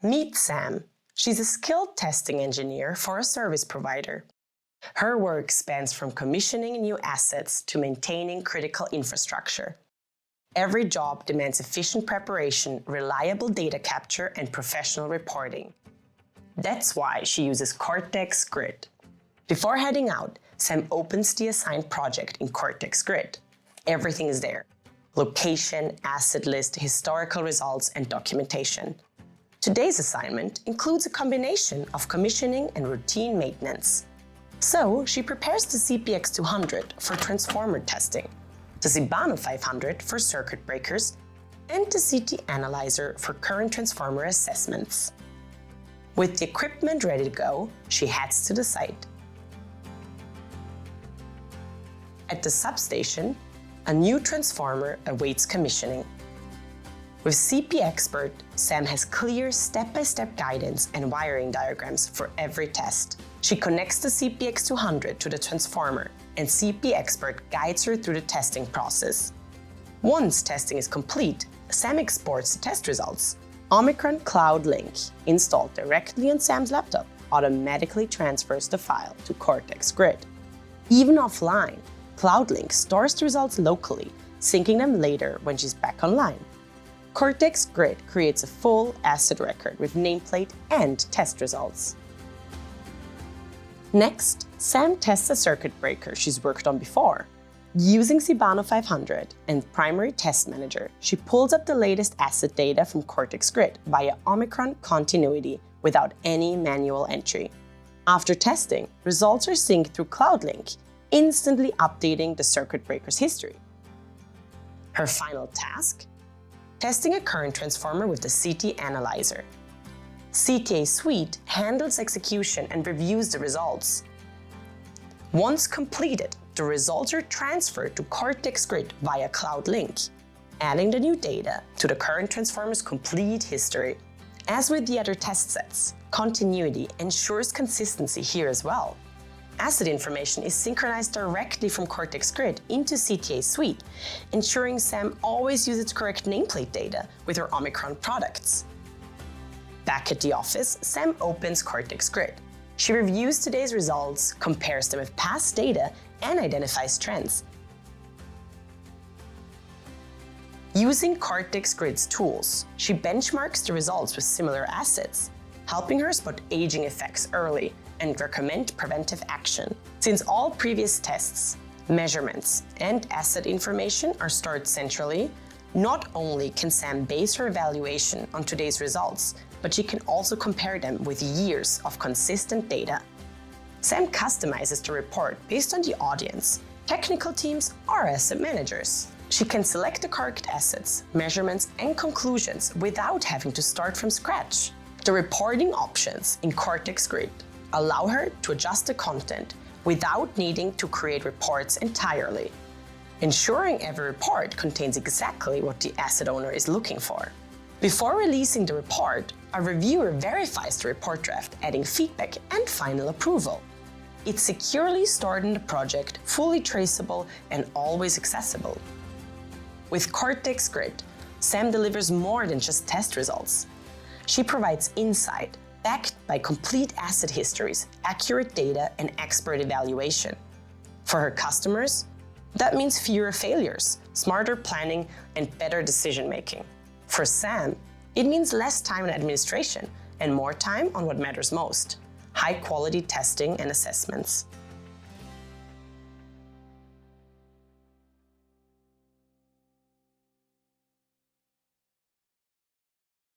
Meet Sam. She's a skilled testing engineer for a service provider. Her work spans from commissioning new assets to maintaining critical infrastructure. Every job demands efficient preparation, reliable data capture, and professional reporting. That's why she uses CORTEX Grid. Before heading out, Sam opens the assigned project in CORTEX Grid. Everything is there: location, asset list, historical results, and documentation. Today's assignment includes a combination of commissioning and routine maintenance. So she prepares the CPX200 for transformer testing, the CIBANO 500 for circuit breakers, and the CT analyzer for current transformer assessments. With the equipment ready to go, she heads to the site. At the substation, a new transformer awaits commissioning. With CPXpert, Sam has clear step-by-step guidance and wiring diagrams for every test. She connects the CPX200 to the transformer, and CPXpert guides her through the testing process. Once testing is complete, Sam exports the test results. OMICRON Cloud Link, installed directly on Sam's laptop, automatically transfers the file to CORTEX Grid. Even offline, CloudLink stores the results locally, syncing them later when she's back online. CORTEX Grid creates a full asset record with nameplate and test results. Next, Sam tests a circuit breaker she's worked on before. Using CIBANO 500 and Primary Test Manager, she pulls up the latest asset data from CORTEX Grid via OMICRON Continuity without any manual entry. After testing, results are synced through CloudLink, instantly updating the circuit breaker's history. Her final task? Testing a current transformer with the CT analyzer. CTA Suite handles execution and reviews the results. Once completed, the results are transferred to CORTEX Grid via CloudLink, adding the new data to the current transformer's complete history. As with the other test sets, continuity ensures consistency here as well. Asset information is synchronized directly from CORTEX Grid into CTA Suite, ensuring Sam always uses correct nameplate data with her OMICRON products. Back at the office, Sam opens CORTEX Grid. She reviews today's results, compares them with past data, and identifies trends. Using CORTEX Grid's tools, she benchmarks the results with similar assets, helping her spot aging effects early and recommend preventive action. Since all previous tests, measurements, and asset information are stored centrally, not only can Sam base her evaluation on today's results, but she can also compare them with years of consistent data. Sam customizes the report based on the audience, technical teams, or asset managers. She can select the correct assets, measurements, and conclusions without having to start from scratch. The reporting options in CORTEX Grid allow her to adjust the content without needing to create reports entirely, ensuring every report contains exactly what the asset owner is looking for. Before releasing the report, a reviewer verifies the report draft, adding feedback and final approval. It's securely stored in the project, fully traceable, and always accessible. With CORTEX Grid, Sam delivers more than just test results. She provides insight, backed by complete asset histories, accurate data, and expert evaluation. For her customers, that means fewer failures, smarter planning, and better decision-making. For Sam, it means less time on administration and more time on what matters most: high-quality testing and assessments.